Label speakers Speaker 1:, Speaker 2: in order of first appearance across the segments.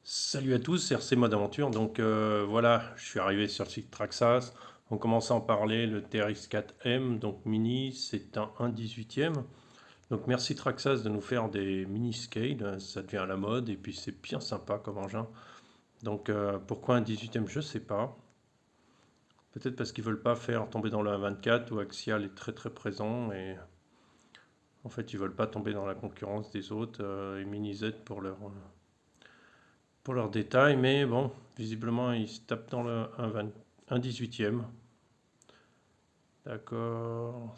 Speaker 1: Salut à tous, c'est RC Mode Aventure. Donc voilà, je suis arrivé sur le site Traxas. On commence à en parler. Le TRX4M, donc mini, c'est un 1/18e. Donc merci Traxas de nous faire des mini scale. Ça devient à la mode et puis c'est bien sympa comme engin. Donc pourquoi un 18e, je sais pas. Peut-être parce qu'ils veulent pas faire tomber dans le 1/24 où Axial est très très présent et en fait ils veulent pas tomber dans la concurrence des autres et Mini Z pour leurs détails, mais bon, visiblement, ils se tapent dans le 1/18e. D'accord.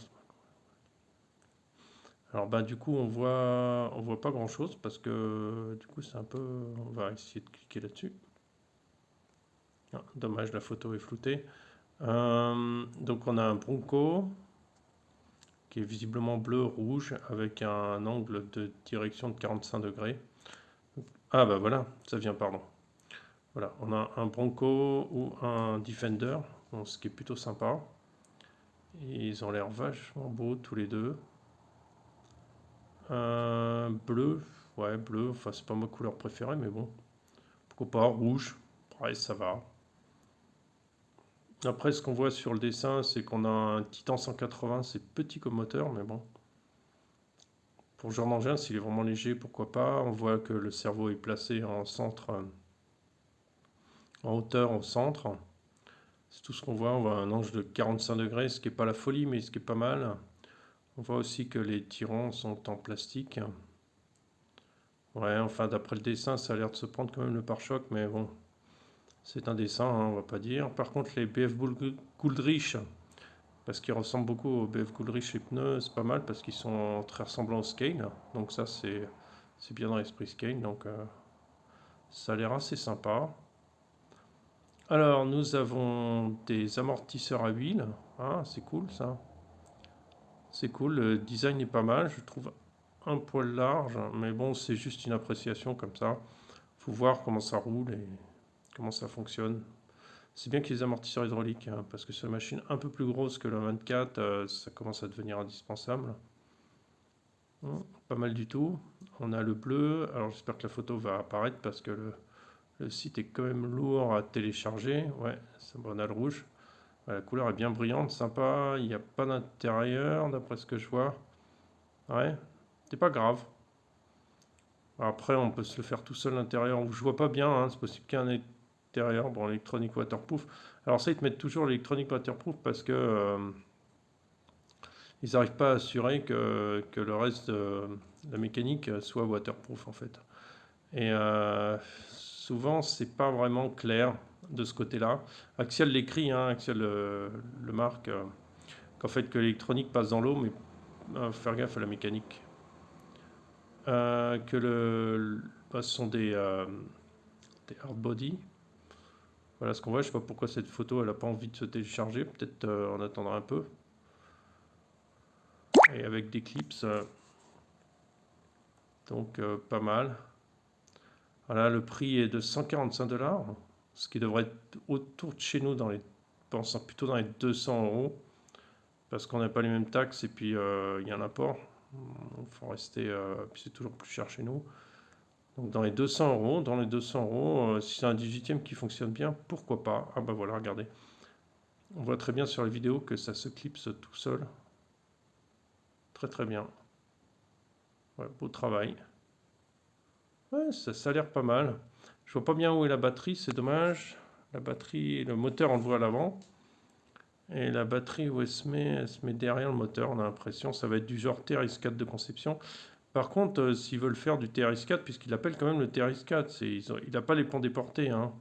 Speaker 1: Alors, bah, du coup, on voit pas grand-chose parce que, du coup, c'est un peu. On va essayer de cliquer là-dessus. Ah, dommage, la photo est floutée. Donc, on a un Bronco qui est visiblement bleu-rouge avec un angle de direction de 45 degrés. Ah, bah voilà, ça vient, pardon. Voilà, on a un Bronco ou un Defender, bon, ce qui est plutôt sympa. Et ils ont l'air vachement beaux tous les deux. Bleu, ouais, bleu, enfin c'est pas ma couleur préférée, mais bon, pourquoi pas, rouge, ouais, ça va. Après, ce qu'on voit sur le dessin, c'est qu'on a un Titan 180, c'est petit comme moteur, mais bon, pour ce genre d'engin, s'il est vraiment léger, pourquoi pas. On voit que le cerveau est placé en centre, en hauteur au centre. C'est tout ce qu'on voit. On voit un angle de 45 degrés, ce qui n'est pas la folie, mais ce qui est pas mal. On voit aussi que les tirants sont en plastique. Ouais, enfin, d'après le dessin, ça a l'air de se prendre quand même le pare-choc, mais bon, c'est un dessin, hein, on va pas dire. Par contre, les BF Goodrich, parce qu'ils ressemblent beaucoup aux BF Goodrich et pneus, c'est pas mal parce qu'ils sont très ressemblants au Scale. Donc ça, c'est bien dans l'esprit Scale, donc ça a l'air assez sympa. Alors, nous avons des amortisseurs à huile. Ah, c'est cool ça. C'est cool, le design est pas mal, je trouve un poil large, mais bon, c'est juste une appréciation comme ça. Faut voir comment ça roule et comment ça fonctionne. C'est bien qu'il y ait des amortisseurs hydrauliques, hein, parce que sur une machine un peu plus grosse que la 24, ça commence à devenir indispensable. Pas mal du tout. On a le bleu, alors j'espère que la photo va apparaître parce que le site est quand même lourd à télécharger. Ouais, on a le rouge. Ouais, la couleur est bien brillante, sympa. Il n'y a pas d'intérieur d'après ce que je vois. Ouais, c'est pas grave. Après, on peut se le faire tout seul à l'intérieur. Je vois pas bien, hein, c'est possible qu'il y ait un intérieur. Bon, électronique waterproof. Alors ça, ils te mettent toujours l'électronique waterproof parce que ils n'arrivent pas à assurer que le reste de la mécanique soit waterproof en fait. Et souvent, c'est pas vraiment clair de ce côté-là. Axial l'écrit, hein, Axial le marque, qu'en fait que l'électronique passe dans l'eau, mais faire gaffe à la mécanique. Que ce sont des hard body. Voilà ce qu'on voit. Je sais pas pourquoi cette photo elle a pas envie de se télécharger. Peut-être on attendra un peu. Et avec des clips, donc pas mal. Voilà, le prix est de 145 $, ce qui devrait être autour de chez nous pensant plutôt dans les 200 €, parce qu'on n'a pas les mêmes taxes et puis il y a un apport. Il faut rester, puis c'est toujours plus cher chez nous. Donc dans les 200 €, si c'est un 18e qui fonctionne bien, pourquoi pas. Ah bah voilà, regardez. On voit très bien sur les vidéos que ça se clipse tout seul. Très très bien. Ouais, beau travail. Ouais, ça a l'air pas mal. Je vois pas bien où est la batterie, c'est dommage. La batterie, le moteur, on le voit à l'avant. Et la batterie, où elle se met derrière le moteur, on a l'impression. Ça va être du genre TRX4 de conception. Par contre, s'ils veulent faire du TRX4, puisqu'il appelle quand même le TRX4, il n'a pas les ponts déportés. Hein.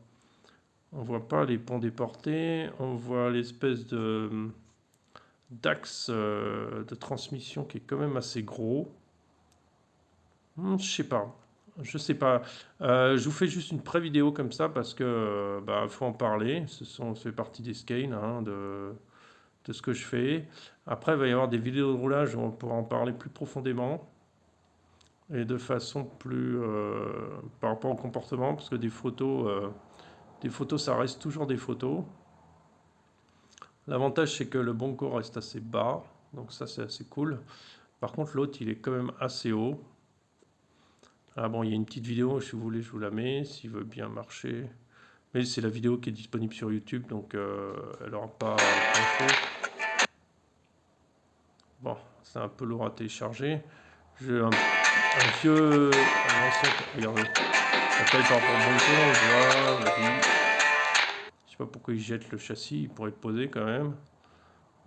Speaker 1: On voit pas les ponts déportés. On voit l'espèce d'axe de transmission qui est quand même assez gros. Je sais pas. Je sais pas. Je vous fais juste une pré-vidéo comme ça parce que bah, faut en parler. Ça fait partie des scales, hein, de ce que je fais. Après, il va y avoir des vidéos de roulage où on pourra en parler plus profondément et de façon plus par rapport au comportement, parce que des photos, ça reste toujours des photos. L'avantage, c'est que le Bonco reste assez bas, donc ça, c'est assez cool. Par contre, l'autre, il est quand même assez haut. Ah bon, il y a une petite vidéo, si vous voulez, je vous la mets, s'il veut bien marcher. Mais c'est la vidéo qui est disponible sur YouTube, donc elle n'aura pas d'infos. Bon, c'est un peu lourd à télécharger. J'ai un vieux, un ancien, regardez, la taille par rapport au bon on voit, vas-y. Je sais pas pourquoi ils jettent le châssis, il pourrait être posé quand même.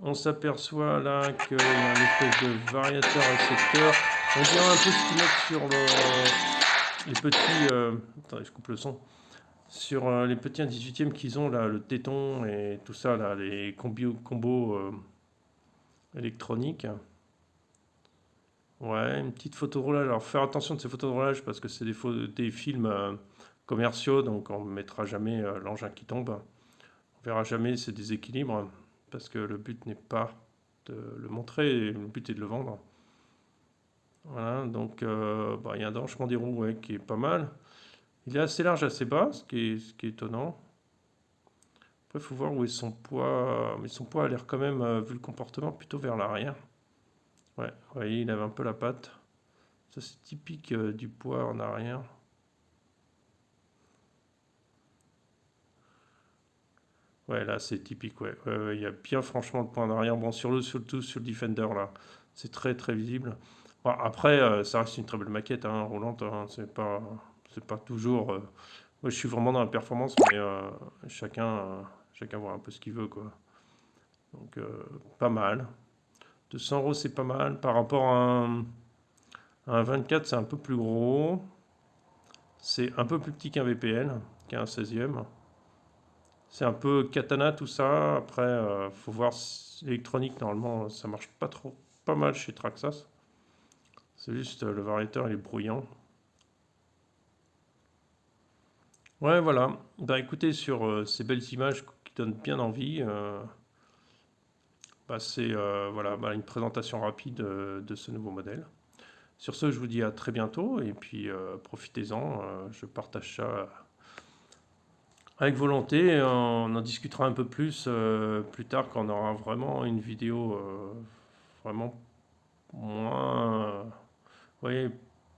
Speaker 1: On s'aperçoit là qu'il y a une espèce de variateur récepteur. On dirait un peu ce qu'ils mettent sur les petits... attendez, je coupe le son. Sur les petits 1/18e qu'ils ont là, le téton et tout ça, là, les combos électroniques. Ouais, une petite photo de roulage. Alors, faire attention de ces photos de roulage parce que c'est des films commerciaux, donc on ne mettra jamais l'engin qui tombe. On verra jamais ces déséquilibres parce que le but n'est pas de le montrer, le but est de le vendre. Voilà, donc il y a un branchement des roues ouais, qui est pas mal. Il est assez large, assez bas, ce qui est étonnant. Après, il faut voir où est son poids. Mais son poids a l'air quand même, vu le comportement, plutôt vers l'arrière. Ouais, vous voyez, il avait un peu la patte. Ça, c'est typique du poids en arrière. Ouais, là, c'est typique, ouais. Il y a bien franchement le poids en arrière. Bon, surtout sur le Defender, là, c'est très, très visible. Bon, après, ça reste une très belle maquette, hein, roulante. Hein, c'est pas toujours... moi, je suis vraiment dans la performance, mais chacun voit un peu ce qu'il veut, quoi. Donc, pas mal. 200 euros, c'est pas mal. Par rapport à un 24, c'est un peu plus gros. C'est un peu plus petit qu'un VPN, qu'un 16e. C'est un peu katana tout ça. Après, faut voir l'électronique. Normalement, ça marche pas trop, pas mal chez Traxxas. C'est juste le variateur, il est bruyant. Ouais, voilà. Bah écoutez, sur ces belles images qui donnent bien envie, c'est voilà, une présentation rapide de ce nouveau modèle. Sur ce, je vous dis à très bientôt et puis profitez-en. Je partage ça avec volonté. On en discutera un peu plus tard quand on aura vraiment une vidéo vraiment moins. Vous voyez,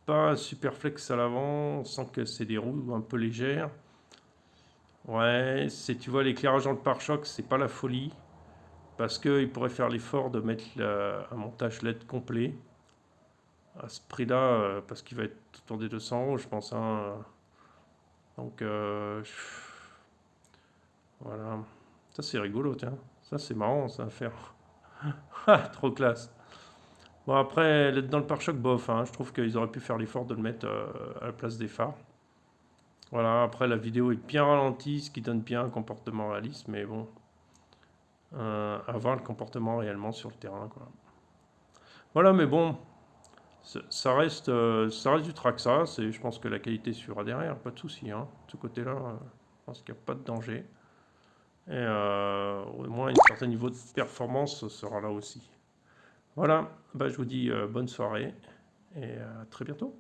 Speaker 1: pas super flex à l'avant. On sent que c'est des roues un peu légères. Ouais, tu vois, l'éclairage dans le pare-choc, c'est pas la folie. Parce qu'il pourrait faire l'effort de mettre un montage LED complet à ce prix-là, parce qu'il va être autour des 200 euros, je pense. Hein. Donc, voilà. Ça, c'est rigolo, tiens. Ça, c'est marrant, ça à faire. Ah, trop classe. Bon, après, LED dans le pare-choc, bof. Hein. Je trouve qu'ils auraient pu faire l'effort de le mettre à la place des phares. Voilà, après, la vidéo est bien ralentie, ce qui donne bien un comportement réaliste, mais bon, à voir le comportement réellement sur le terrain, quoi. Voilà, mais bon, ça reste du Traxxas et je pense que la qualité suivra derrière, pas de souci. Hein. De ce côté-là, je pense qu'il n'y a pas de danger. Et au moins, un certain niveau de performance sera là aussi. Voilà, je vous dis bonne soirée et à très bientôt.